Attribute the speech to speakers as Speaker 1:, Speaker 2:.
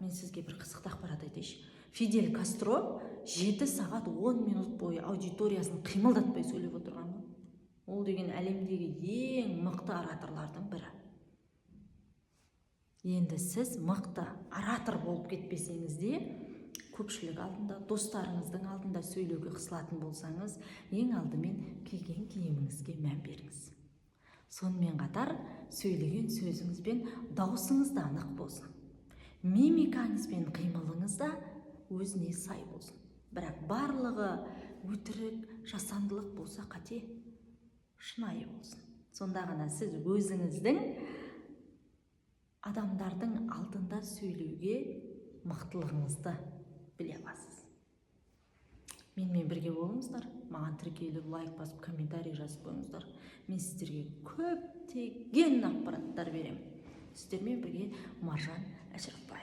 Speaker 1: мен сізге бір қызықты ақпарат айтайыншы. Фидель Кастро 7 сағат 10 минут бойы аудиториясын қимылдатпай сөйлеп отырған. Ол деген әлемдегі ең мықты ораторлардың бірі. Енді сіз мықты оратор болып кетпесеңіз де, көпшілік алдында, достарыңыздың алдында сөйлеуге қысылатын болсаңыз, ең алдымен киген киіміңізге мән беріңіз. Сонымен қатар сөйлеген сөзіңіз бен даусыңыз да анық болсын. Мимикаңыз бен қимылыңыз да өзіне сай болсын. Бірақ барлығы өтірік, жасандылық болса қате, шынайы болсын. Сонда ғана сіз өзіңіздің адамдардың алдында сөйлеуге мықтылығыңызды біле аласыз. Менімен бірге болыңыздар, маған тіркеліп, лайк басып, комментарий жазып қойыңыздар. Мен сіздерге көптеген ақпараттар беремін. Сіздермен бірге Маржан Әшірапбаева.